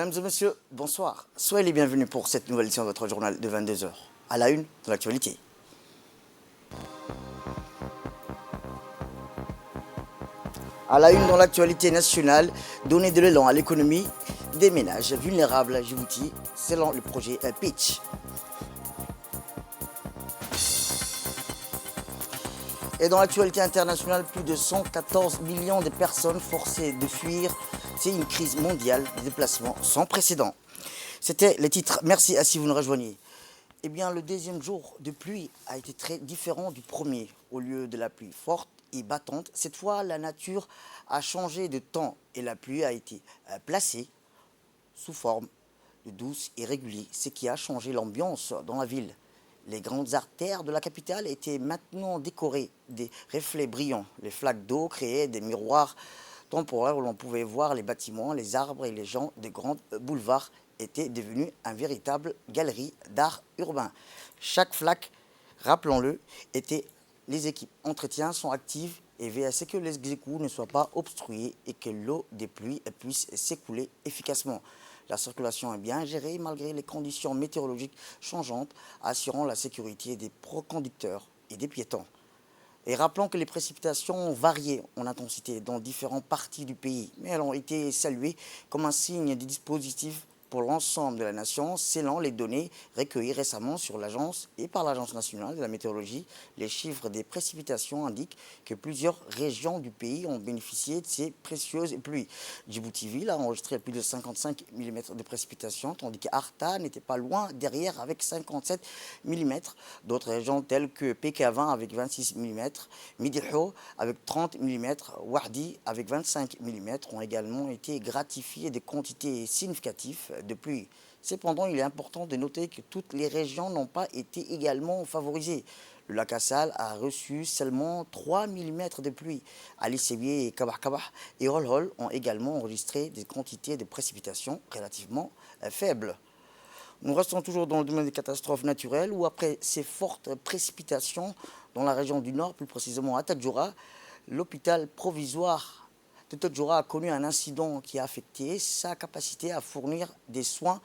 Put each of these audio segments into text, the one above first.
Mesdames et messieurs, bonsoir. Soyez les bienvenus pour cette nouvelle édition de votre journal de 22 heures. À la une de l'actualité. À la une dans l'actualité nationale, donner de l'élan à l'économie des ménages vulnérables à Djibouti selon le projet Pitch. Et dans l'actualité internationale, plus de 114 millions de personnes forcées de fuir. C'est une crise mondiale des déplacements sans précédent. C'était le titre. Merci à si vous nous rejoignez. Eh bien, le deuxième jour de pluie a été très différent du premier. Au lieu de la pluie forte et battante, cette fois, la nature a changé de temps et la pluie a été placée sous forme de douce et régulier, ce qui a changé l'ambiance dans la ville. Les grandes artères de la capitale étaient maintenant décorées des reflets brillants. Les flaques d'eau créaient des miroirs temporaires où l'on pouvait voir les bâtiments, les arbres et les gens des grands boulevards étaient devenus une véritable galerie d'art urbain. Chaque flaque, rappelons-le, était les équipes entretien sont actives et veillent à ce que les égouts ne soient pas obstrués et que l'eau des pluies puisse s'écouler efficacement. La circulation est bien gérée malgré les conditions météorologiques changeantes, assurant la sécurité des conducteurs et des piétons. Et rappelons que les précipitations ont varié en intensité dans différentes parties du pays, mais elles ont été saluées comme un signe des dispositifs pour l'ensemble de la nation, selon les données recueillies récemment sur l'agence et par l'Agence nationale de la météorologie. Les chiffres des précipitations indiquent que plusieurs régions du pays ont bénéficié de ces précieuses pluies. Djibouti-Ville a enregistré plus de 55 mm de précipitations, tandis qu'Arta n'était pas loin derrière avec 57 mm. D'autres régions telles que PK20 avec 26 mm, Midiho avec 30 mm, Wahdi avec 25 mm ont également été gratifiées de quantités significatives de pluie. Cependant, il est important de noter que toutes les régions n'ont pas été également favorisées. Le lac Assal a reçu seulement 3 mm de pluie. Ali Sebier et Kabah et Holhol ont également enregistré des quantités de précipitations relativement faibles. Nous restons toujours dans le domaine des catastrophes naturelles où après ces fortes précipitations dans la région du Nord, plus précisément à Tadjoura, l'hôpital provisoire de Tadjoura a connu un incident qui a affecté sa capacité à fournir des soins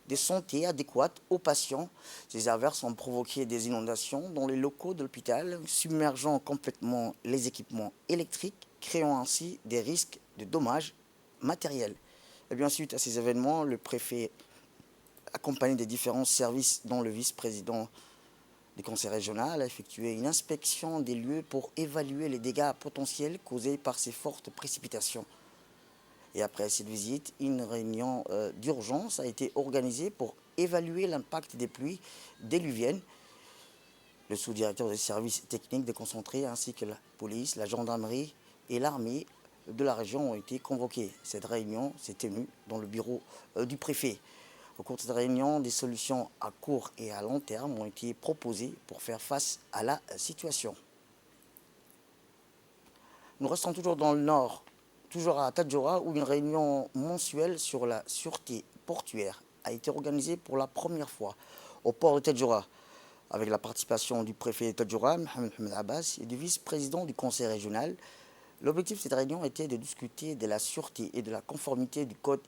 de santé adéquats aux patients. Ces averses ont provoqué des inondations dans les locaux de l'hôpital, submergeant complètement les équipements électriques, créant ainsi des risques de dommages matériels. Et bien suite à ces événements, le préfet, accompagné des différents services dont le vice-président du conseil régional, a effectué une inspection des lieux pour évaluer les dégâts potentiels causés par ces fortes précipitations. Et après cette visite, une réunion d'urgence a été organisée pour évaluer l'impact des pluies déluviennes. Le sous-directeur des services techniques déconcentrés ainsi que la police, la gendarmerie et l'armée de la région ont été convoqués. Cette réunion s'est tenue dans le bureau du préfet. Au cours de cette réunion, des solutions à court et à long terme ont été proposées pour faire face à la situation. Nous restons toujours dans le nord, toujours à Tadjoura, où une réunion mensuelle sur la sûreté portuaire a été organisée pour la première fois au port de Tadjoura, avec la participation du préfet de Tadjoura, Mohamed Abbas, et du vice-président du conseil régional. L'objectif de cette réunion était de discuter de la sûreté et de la conformité du code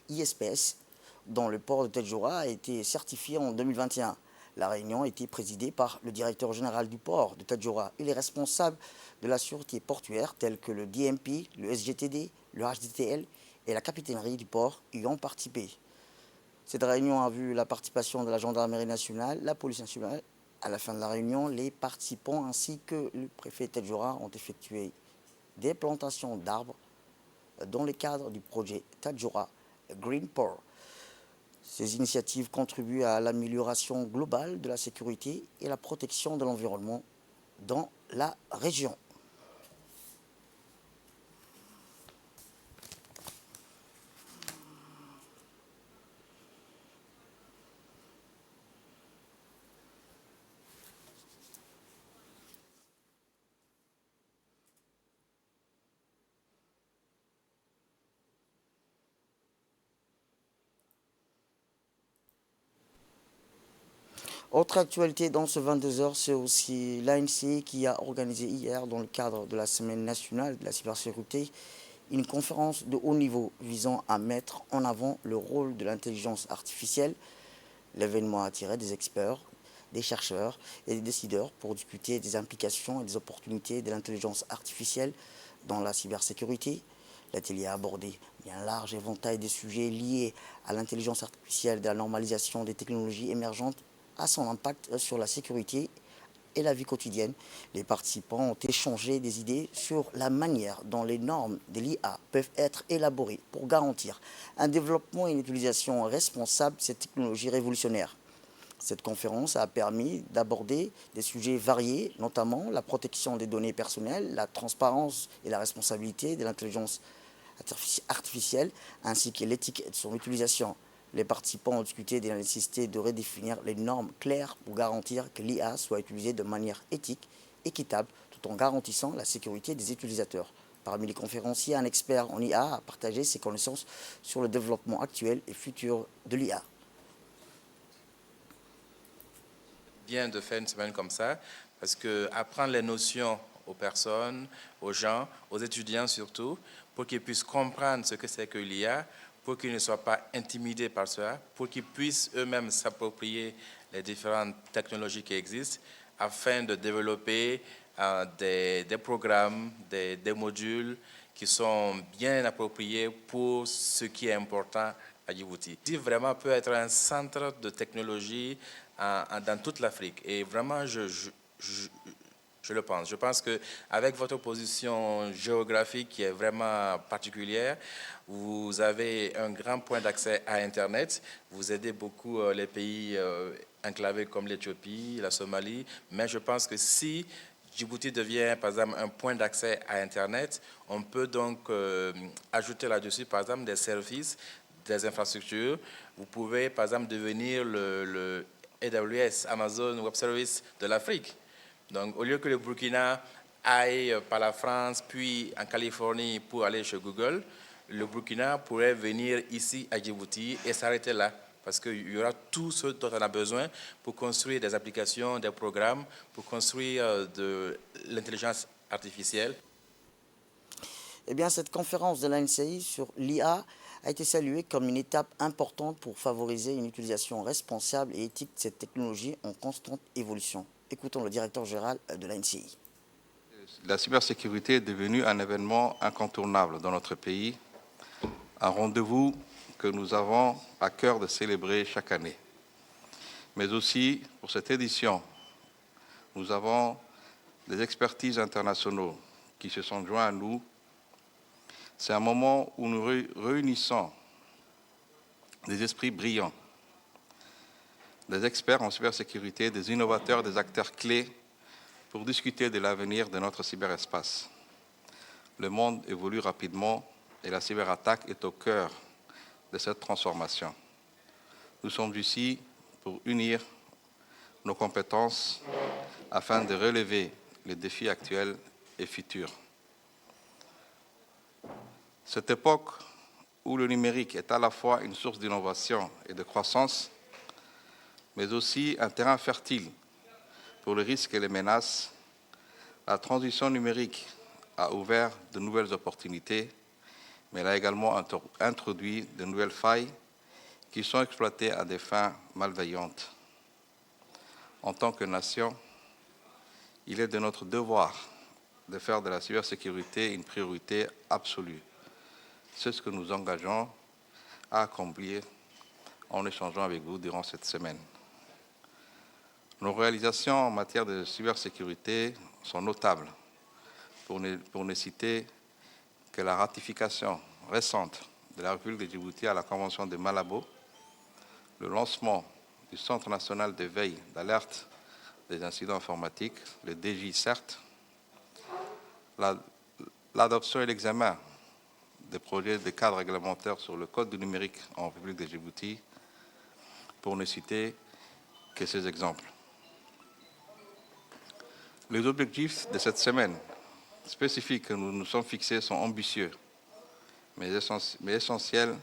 ISPS dont le port de Tadjoura a été certifié en 2021. La réunion a été présidée par le directeur général du port de Tadjoura et les responsables de la sûreté portuaire tels que le DMP, le SGTD, le HDTL et la capitainerie du port y ont participé. Cette réunion a vu la participation de la gendarmerie nationale, la police nationale. À la fin de la réunion, les participants ainsi que le préfet de Tadjoura ont effectué des plantations d'arbres dans le cadre du projet Tadjoura Green Port. Ces initiatives contribuent à l'amélioration globale de la sécurité et la protection de l'environnement dans la région. Autre actualité dans ce 22 heures, c'est aussi l'ANC qui a organisé hier, dans le cadre de la Semaine nationale de la cybersécurité, une conférence de haut niveau visant à mettre en avant le rôle de l'intelligence artificielle. L'événement a attiré des experts, des chercheurs et des décideurs pour discuter des implications et des opportunités de l'intelligence artificielle dans la cybersécurité. L'atelier a abordé un large éventail de sujets liés à l'intelligence artificielle, de la normalisation des technologies émergentes à son impact sur la sécurité et la vie quotidienne. Les participants ont échangé des idées sur la manière dont les normes de l'IA peuvent être élaborées pour garantir un développement et une utilisation responsable de cette technologie révolutionnaire. Cette conférence a permis d'aborder des sujets variés, notamment la protection des données personnelles, la transparence et la responsabilité de l'intelligence artificielle, ainsi que l'éthique de son utilisation. Les participants ont discuté de la nécessité de redéfinir les normes claires pour garantir que l'IA soit utilisée de manière éthique, équitable, tout en garantissant la sécurité des utilisateurs. Parmi les conférenciers, un expert en IA a partagé ses connaissances sur le développement actuel et futur de l'IA. Bien de faire une semaine comme ça, parce que apprendre les notions aux personnes, aux gens, aux étudiants surtout, pour qu'ils puissent comprendre ce que c'est que l'IA, pour qu'ils ne soient pas intimidés par cela, pour qu'ils puissent eux-mêmes s'approprier les différentes technologies qui existent, afin de développer des programmes, des modules qui sont bien appropriés pour ce qui est important à Djibouti. Djibouti vraiment peut être un centre de technologie dans toute l'Afrique. Et vraiment, je le pense. Je pense qu'avec votre position géographique qui est vraiment particulière, vous avez un grand point d'accès à Internet. Vous aidez beaucoup les pays enclavés comme l'Éthiopie, la Somalie. Mais je pense que si Djibouti devient, par exemple, un point d'accès à Internet, on peut donc ajouter là-dessus, par exemple, des services, des infrastructures. Vous pouvez, par exemple, devenir le AWS, Amazon Web Service de l'Afrique. Donc, au lieu que le Burkina aille par la France, puis en Californie pour aller chez Google, le Burkina pourrait venir ici à Djibouti et s'arrêter là. Parce qu'il y aura tout ce dont on a besoin pour construire des applications, des programmes, pour construire de l'intelligence artificielle. Eh bien, cette conférence de l'ANCI sur l'IA a été saluée comme une étape importante pour favoriser une utilisation responsable et éthique de cette technologie en constante évolution. Écoutons le directeur général de l'ANCI. La cybersécurité est devenue un événement incontournable dans notre pays, un rendez-vous que nous avons à cœur de célébrer chaque année. Mais aussi, pour cette édition, nous avons des expertises internationaux qui se sont joints à nous. C'est un moment où nous réunissons des esprits brillants, des experts en cybersécurité, des innovateurs, des acteurs clés pour discuter de l'avenir de notre cyberespace. Le monde évolue rapidement et la cyberattaque est au cœur de cette transformation. Nous sommes ici pour unir nos compétences afin de relever les défis actuels et futurs. Cette époque où le numérique est à la fois une source d'innovation et de croissance, mais aussi un terrain fertile pour les risques et les menaces, la transition numérique a ouvert de nouvelles opportunités, mais elle a également introduit de nouvelles failles qui sont exploitées à des fins malveillantes. En tant que nation, il est de notre devoir de faire de la cybersécurité une priorité absolue. C'est ce que nous engageons à accomplir en échangeant avec vous durant cette semaine. Nos réalisations en matière de cybersécurité sont notables, pour ne citer que la ratification récente de la République de Djibouti à la Convention de Malabo, le lancement du Centre national de veille d'alerte des incidents informatiques, le DGCERT, l'adoption et l'examen des projets de cadre réglementaire sur le code du numérique en République de Djibouti, pour ne citer que ces exemples. Les objectifs de cette semaine spécifiques que nous nous sommes fixés sont ambitieux, mais essentiels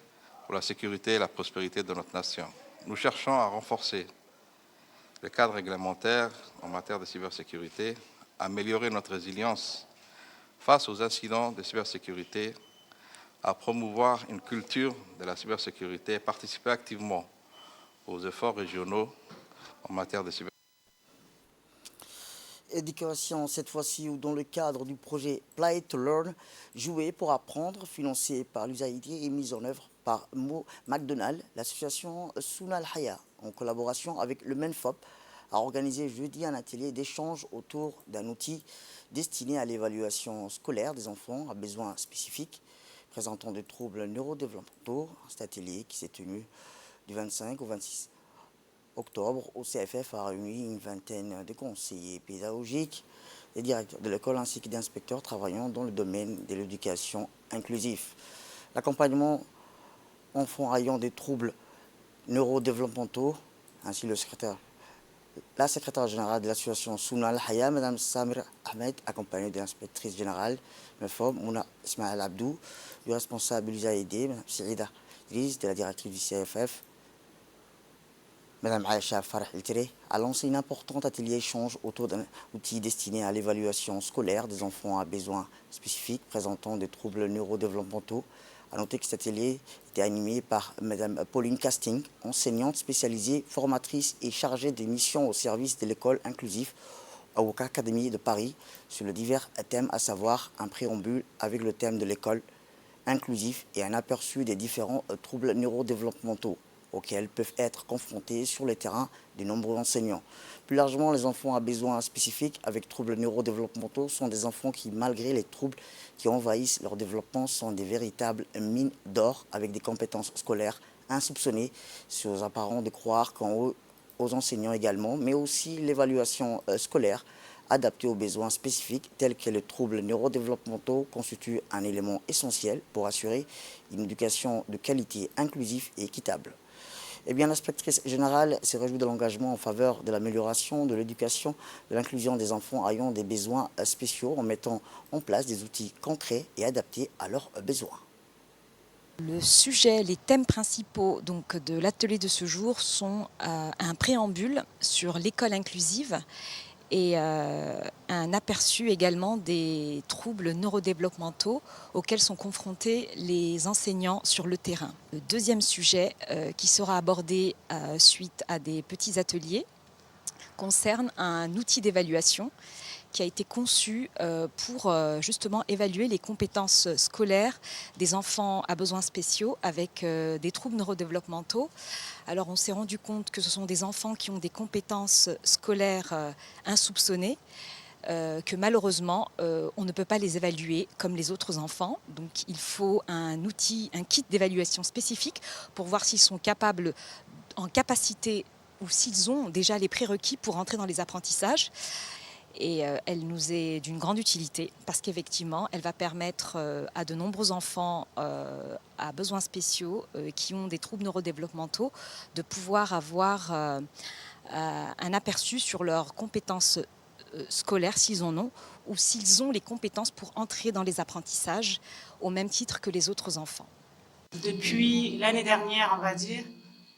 pour la sécurité et la prospérité de notre nation. Nous cherchons à renforcer le cadre réglementaire en matière de cybersécurité, améliorer notre résilience face aux incidents de cybersécurité, à promouvoir une culture de la cybersécurité et participer activement aux efforts régionaux en matière de cybersécurité. Éducation, cette fois-ci, ou dans le cadre du projet Play to Learn, jouer pour apprendre, financé par l'USAID et mis en œuvre par Mo McDonald, l'association Souna Al Haya, en collaboration avec le MENFOP, a organisé jeudi un atelier d'échange autour d'un outil destiné à l'évaluation scolaire des enfants à besoins spécifiques présentant des troubles neurodéveloppementaux. Cet atelier qui s'est tenu du 25 au 26 octobre au CFF a réuni une vingtaine de conseillers pédagogiques, des directeurs de l'école ainsi que d'inspecteurs travaillant dans le domaine de l'éducation inclusive. L'accompagnement enfants ayant des troubles neurodéveloppementaux, ainsi la secrétaire générale de l'association Souna Al Haya, Mme Samir Ahmed, accompagnée de l'inspectrice générale MEFOB, Mouna Ismaël Abdou, du responsable de l'USAID, Mme Sirida Idriss, de la directrice du CFF, Mme Aïcha Farah El-Tiré, a lancé un important atelier échange autour d'un outil destiné à l'évaluation scolaire des enfants à besoins spécifiques présentant des troubles neurodéveloppementaux. A noter que cet atelier était animé par Mme Pauline Casting, enseignante spécialisée, formatrice et chargée des missions au service de l'école inclusive à Ouaka Academy de Paris sur le divers thèmes, à savoir un préambule avec le thème de l'école inclusive et un aperçu des différents troubles neurodéveloppementaux auxquels peuvent être confrontés sur le terrain de nombreux enseignants. Plus largement, les enfants à besoins spécifiques avec troubles neurodéveloppementaux sont des enfants qui, malgré les troubles qui envahissent leur développement, sont des véritables mines d'or avec des compétences scolaires insoupçonnées, c'est aux apparents de croire qu'aux enseignants également, mais aussi l'évaluation scolaire adaptée aux besoins spécifiques tels que les troubles neurodéveloppementaux constitue un élément essentiel pour assurer une éducation de qualité inclusive et équitable. Eh bien, l'inspectrice générale s'est réjouie de l'engagement en faveur de l'amélioration de l'éducation, de l'inclusion des enfants ayant des besoins spéciaux en mettant en place des outils concrets et adaptés à leurs besoins. Le sujet, les thèmes principaux donc, de l'atelier de ce jour sont un préambule sur l'école inclusive et un aperçu également des troubles neurodéveloppementaux auxquels sont confrontés les enseignants sur le terrain. Le deuxième sujet qui sera abordé suite à des petits ateliers concerne un outil d'évaluation qui a été conçu pour justement évaluer les compétences scolaires des enfants à besoins spéciaux avec des troubles neurodéveloppementaux. Alors on s'est rendu compte que ce sont des enfants qui ont des compétences scolaires insoupçonnées, que malheureusement on ne peut pas les évaluer comme les autres enfants. Donc il faut un outil, un kit d'évaluation spécifique pour voir s'ils sont capables, en capacité ou s'ils ont déjà les prérequis pour entrer dans les apprentissages. Et elle nous est d'une grande utilité parce qu'effectivement, elle va permettre à de nombreux enfants à besoins spéciaux qui ont des troubles neurodéveloppementaux de pouvoir avoir un aperçu sur leurs compétences scolaires, s'ils en ont, ou s'ils ont les compétences pour entrer dans les apprentissages au même titre que les autres enfants. Depuis l'année dernière, on va dire,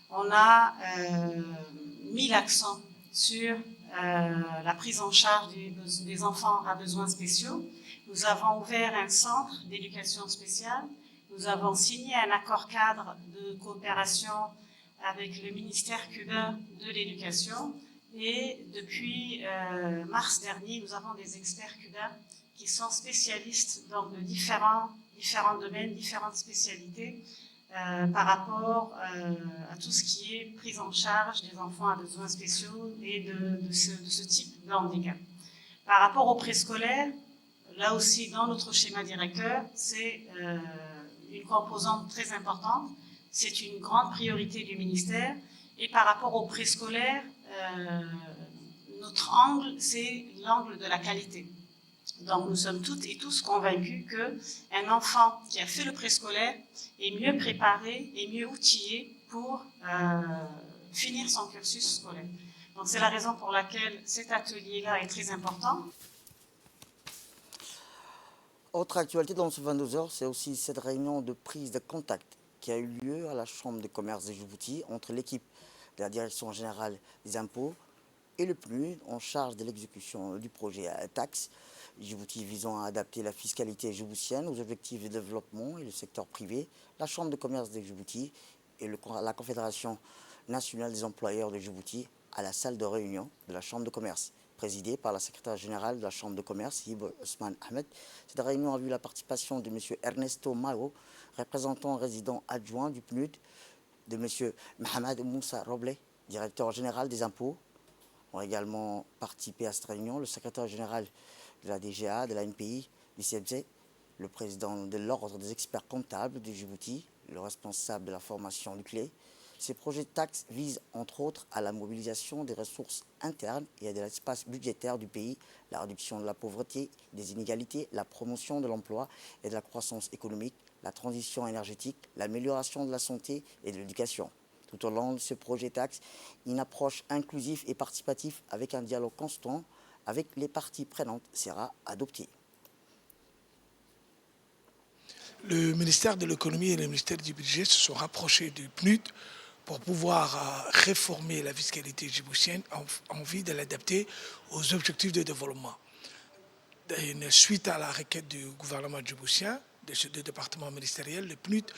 on a mis l'accent sur la prise en charge des enfants à besoins spéciaux. Nous avons ouvert un centre d'éducation spéciale. Nous avons signé un accord cadre de coopération avec le ministère cubain de l'Éducation. Et depuis mars dernier, nous avons des experts cubains qui sont spécialistes dans de différents domaines, différentes spécialités, par rapport à tout ce qui est prise en charge des enfants à besoins spéciaux et de ce type de handicap. Par rapport au préscolaire, là aussi dans notre schéma directeur, c'est une composante très importante, c'est une grande priorité du ministère. Et par rapport au préscolaire, notre angle, c'est l'angle de la qualité. Donc nous sommes toutes et tous convaincus qu'un enfant qui a fait le préscolaire est mieux préparé et mieux outillé pour finir son cursus scolaire. Donc c'est la raison pour laquelle cet atelier-là est très important. Autre actualité dans ce 22h, c'est aussi cette réunion de prise de contact qui a eu lieu à la Chambre de commerce de Djibouti entre l'équipe de la Direction générale des impôts, et le PNUD en charge de l'exécution du projet taxe Djibouti visant à adapter la fiscalité djiboutienne aux objectifs de développement et le secteur privé, la Chambre de commerce de Djibouti et la Confédération nationale des employeurs de Djibouti à la salle de réunion de la Chambre de commerce, présidée par la secrétaire générale de la Chambre de commerce, Hib Osman Ahmed. Cette réunion a vu la participation de M. Ernesto Mao, représentant résident adjoint du PNUD, de M. Mohamed Moussa Roble, directeur général des impôts. Ont également participé à cette réunion le secrétaire général de la DGA, de la NPI, du CMC, le président de l'Ordre des experts comptables de Djibouti, le responsable de la formation du CLE. Ces projets de taxes visent entre autres à la mobilisation des ressources internes et à de l'espace budgétaire du pays, la réduction de la pauvreté, des inégalités, la promotion de l'emploi et de la croissance économique, la transition énergétique, l'amélioration de la santé et de l'éducation. Tout au long de ce projet taxe, une approche inclusive et participative avec un dialogue constant avec les parties prenantes sera adoptée. Le ministère de l'économie et le ministère du budget se sont rapprochés du PNUD pour pouvoir réformer la fiscalité djiboutienne en vue de l'adapter aux objectifs de développement. Suite à la requête du gouvernement djiboutien, de ces deux départements ministériels, le PNUD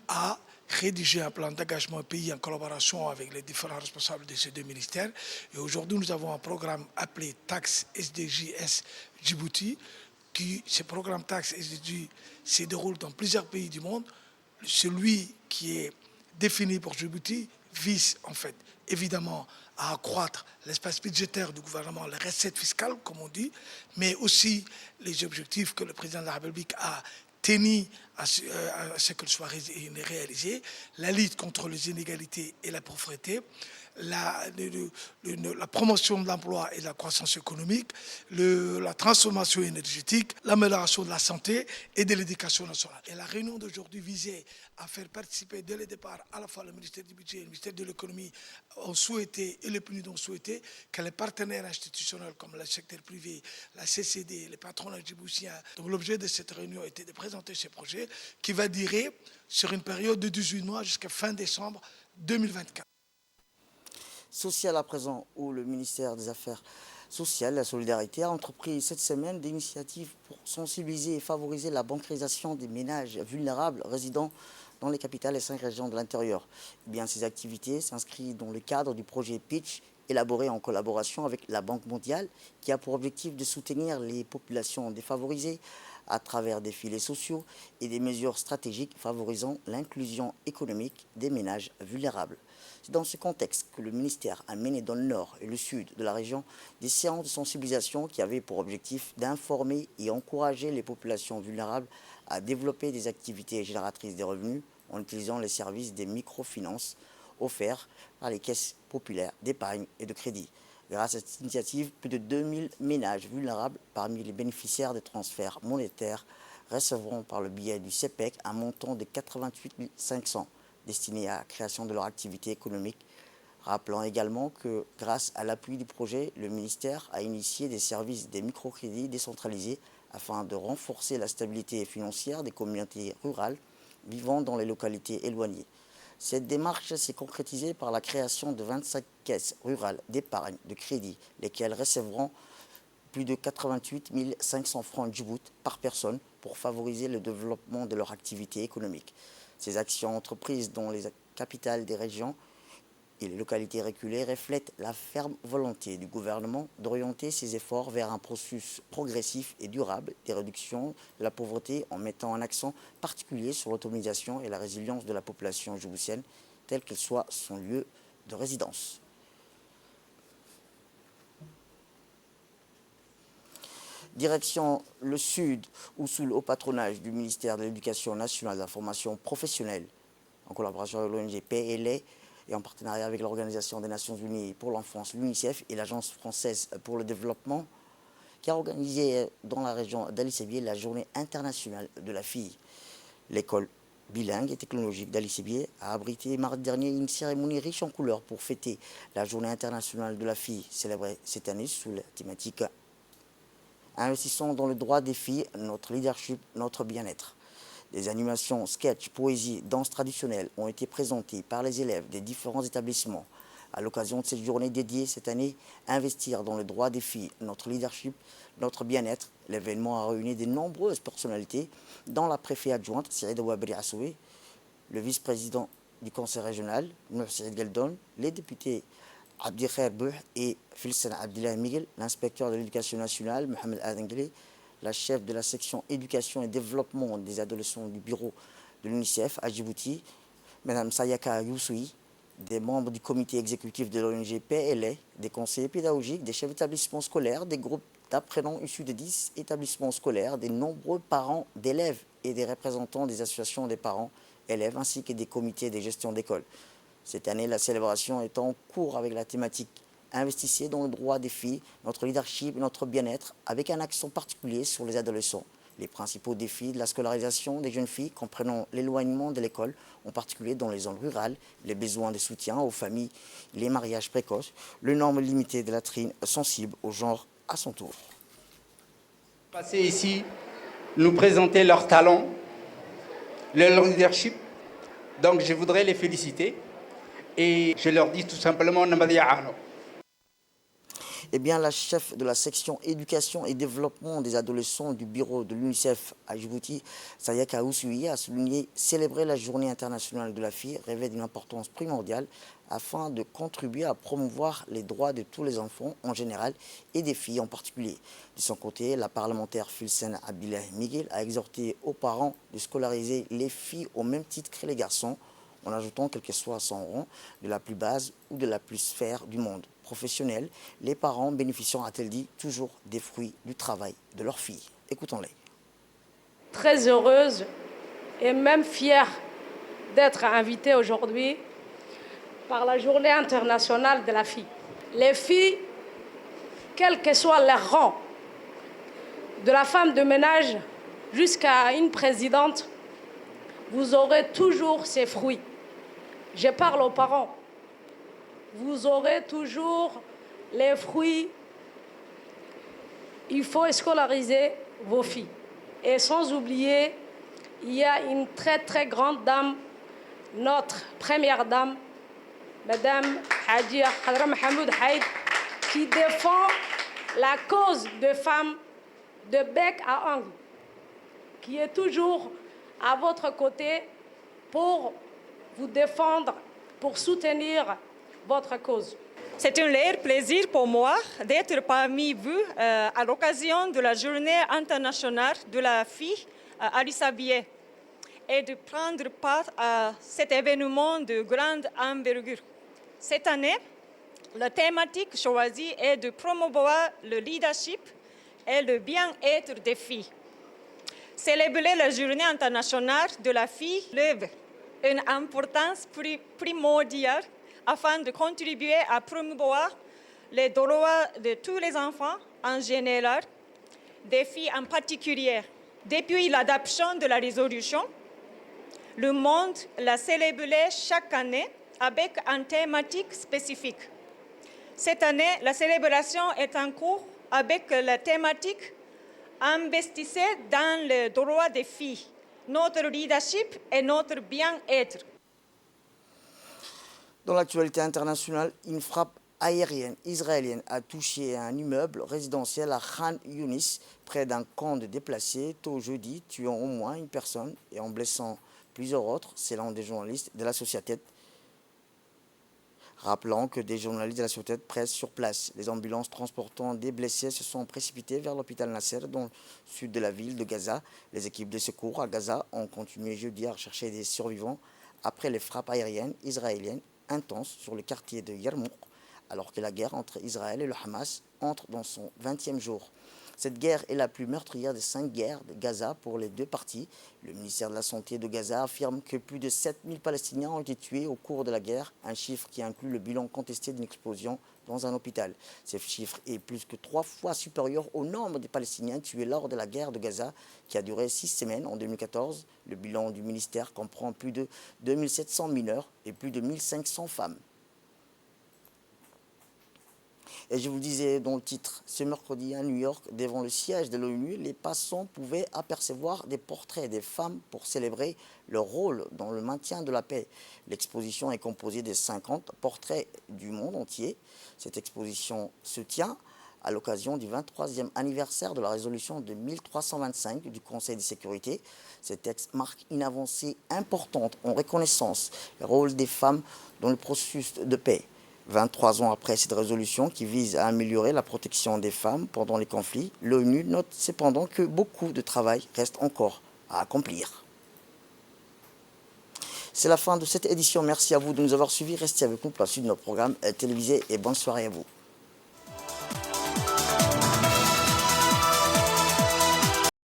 a rédigé un plan d'engagement pays en collaboration avec les différents responsables de ces deux ministères. Et aujourd'hui, nous avons un programme appelé Taxe SDJS Djibouti. Ce programme Taxe SDJ se déroule dans plusieurs pays du monde. Celui qui est défini pour Djibouti vise en fait évidemment à accroître l'espace budgétaire du gouvernement, les recettes fiscales comme on dit, mais aussi les objectifs que le président de la République a tenus à ce qu'elles soient réalisées, la lutte contre les inégalités et la pauvreté, la promotion de l'emploi et de la croissance économique, la transformation énergétique, l'amélioration de la santé et de l'éducation nationale. Et la réunion d'aujourd'hui visait à faire participer dès le départ à la fois le ministère du Budget et le ministère de l'Économie ont souhaité, et le PNUD ont souhaité, que les partenaires institutionnels comme le secteur privé, la CCD, les patronats djiboutiens, donc l'objet de cette réunion était de présenter ce projet qui va durer sur une période de 18 mois jusqu'à fin décembre 2024. Social à présent, où le ministère des Affaires sociales et la solidarité a entrepris cette semaine des initiatives pour sensibiliser et favoriser la bancarisation des ménages vulnérables résidant dans les capitales et 5 régions de l'intérieur. Ces activités s'inscrivent dans le cadre du projet Pitch, élaboré en collaboration avec la Banque mondiale, qui a pour objectif de soutenir les populations défavorisées à travers des filets sociaux et des mesures stratégiques favorisant l'inclusion économique des ménages vulnérables. C'est dans ce contexte que le ministère a mené dans le nord et le sud de la région des séances de sensibilisation qui avaient pour objectif d'informer et encourager les populations vulnérables à développer des activités génératrices de revenus en utilisant les services des microfinances offerts par les caisses populaires d'épargne et de crédit. Grâce à cette initiative, plus de 2000 ménages vulnérables parmi les bénéficiaires des transferts monétaires recevront par le biais du CEPEC un montant de 88 500 destinés à la création de leur activité économique. Rappelant également que grâce à l'appui du projet, le ministère a initié des services des microcrédits décentralisés afin de renforcer la stabilité financière des communautés rurales vivant dans les localités éloignées. Cette démarche s'est concrétisée par la création de 25 caisses rurales d'épargne de crédit, lesquelles recevront plus de 88 500 francs Djibouti par personne pour favoriser le développement de leur activité économique. Ces actions entreprises dans les capitales des régions et les localités reculées reflètent la ferme volonté du gouvernement d'orienter ses efforts vers un processus progressif et durable des réductions de la pauvreté en mettant un accent particulier sur l'autonomisation et la résilience de la population djiboutienne, telle qu'elle soit son lieu de résidence. Direction le Sud, où sous le haut patronage du ministère de l'Éducation nationale et de la formation professionnelle, en collaboration avec l'ONG PLA et en partenariat avec l'Organisation des Nations Unies pour l'enfance, l'UNICEF et l'Agence française pour le développement, qui a organisé dans la région d'Ali Sébié la journée internationale de la fille. L'école bilingue et technologique d'Ali Sébié a abrité mardi dernier une cérémonie riche en couleurs pour fêter la journée internationale de la fille, célébrée cette année sous la thématique « Investissons dans le droit des filles, notre leadership, notre bien-être ». Des animations, sketchs, poésie, danse traditionnelle ont été présentées par les élèves des différents établissements. À l'occasion de cette journée dédiée cette année, investir dans le droit des filles, notre leadership, notre bien-être, l'événement a réuni de nombreuses personnalités, dont la préfète adjointe Saïda Ouabri Assoué, le vice-président du conseil régional, Nour Saïd Geldon, les députés Abdikhair Bouh et Filsen Abdillah Miguel, l'inspecteur de l'éducation nationale, Mohamed Adengli, la chef de la section éducation et développement des adolescents du bureau de l'UNICEF à Djibouti, Mme Sayaka Youssoui, des membres du comité exécutif de l'ONG PLA, des conseillers pédagogiques, des chefs d'établissements scolaires, des groupes d'apprenants issus de 10 établissements scolaires, des nombreux parents d'élèves et des représentants des associations des parents élèves ainsi que des comités de gestion d'école. Cette année, la célébration est en cours avec la thématique « Investissez dans le droit des filles, notre leadership et notre bien-être » avec un accent particulier sur les adolescents. Les principaux défis de la scolarisation des jeunes filles comprenant l'éloignement de l'école, en particulier dans les zones rurales, les besoins de soutien aux familles, les mariages précoces, le nombre limité de latrines sensibles au genre à son tour. Passer ici, nous présenter leurs talents, leur leadership. Donc je voudrais les féliciter et je leur dis tout simplement Namadia'ano. Eh bien, la chef de la section éducation et développement des adolescents du bureau de l'UNICEF à Djibouti, Sayaka Oussoui, a souligné célébrer la journée internationale de la fille revêt d'une importance primordiale afin de contribuer à promouvoir les droits de tous les enfants en général et des filles en particulier. De son côté, la parlementaire Filsen Abdillah Miguel a exhorté aux parents de scolariser les filles au même titre que les garçons, en ajoutant quel que soit son rang, de la plus basse ou de la plus sphère du monde professionnel, les parents bénéficient, a-t-elle dit, toujours des fruits du travail de leurs filles. Écoutons-les. Très heureuse et même fière d'être invitée aujourd'hui par la Journée internationale de la fille. Les filles, quel que soit leur rang, de la femme de ménage jusqu'à une présidente, vous aurez toujours ces fruits. Je parle aux parents. Vous aurez toujours les fruits. Il faut scolariser vos filles. Et sans oublier, il y a une très très grande dame, notre première dame, Madame Hadia Khadra Mohamed Haïd, qui défend la cause des femmes de bec à ongles, qui est toujours à votre côté pour vous défendre, pour soutenir votre cause. C'est un réel plaisir pour moi d'être parmi vous à l'occasion de la Journée internationale de la fille à Addis Abeba et de prendre part à cet événement de grande envergure. Cette année, la thématique choisie est de promouvoir le leadership et le bien-être des filles. Célébrer la Journée internationale de la fille lève une importance primordiale afin de contribuer à promouvoir les droits de tous les enfants en général, des filles en particulier. Depuis l'adoption de la résolution, le monde l'a célébré chaque année avec une thématique spécifique. Cette année, la célébration est en cours avec la thématique « Investissez dans les droits des filles, notre leadership et notre bien-être ». Dans l'actualité internationale, une frappe aérienne israélienne a touché un immeuble résidentiel à Khan Younis, près d'un camp de déplacés, tôt jeudi, tuant au moins une personne et en blessant plusieurs autres, selon des journalistes de la Société. Rappelant que des journalistes de la Société pressent sur place. Les ambulances transportant des blessés se sont précipitées vers l'hôpital Nasser, dans le sud de la ville de Gaza. Les équipes de secours à Gaza ont continué jeudi à rechercher des survivants après les frappes aériennes israéliennes intenses sur le quartier de Yarmouk, alors que la guerre entre Israël et le Hamas entre dans son 20e jour. Cette guerre est la plus meurtrière des 5 guerres de Gaza pour les deux parties. Le ministère de la Santé de Gaza affirme que plus de 7000 Palestiniens ont été tués au cours de la guerre, un chiffre qui inclut le bilan contesté d'une explosion dans un hôpital. Ce chiffre est plus que 3 fois supérieur au nombre de Palestiniens tués lors de la guerre de Gaza, qui a duré 6 semaines en 2014. Le bilan du ministère comprend plus de 2700 mineurs et plus de 1500 femmes. Et je vous le disais dans le titre, ce mercredi à New York, devant le siège de l'ONU, les passants pouvaient apercevoir des portraits des femmes pour célébrer leur rôle dans le maintien de la paix. L'exposition est composée de 50 portraits du monde entier. Cette exposition se tient à l'occasion du 23e anniversaire de la résolution de 1325 du Conseil de sécurité. Ce texte marque une avancée importante en reconnaissance du rôle des femmes dans le processus de paix. 23 ans après cette résolution qui vise à améliorer la protection des femmes pendant les conflits, l'ONU note cependant que beaucoup de travail reste encore à accomplir. C'est la fin de cette édition. Merci à vous de nous avoir suivis. Restez avec nous pour la suite de notre programme télévisé et bonne soirée à vous.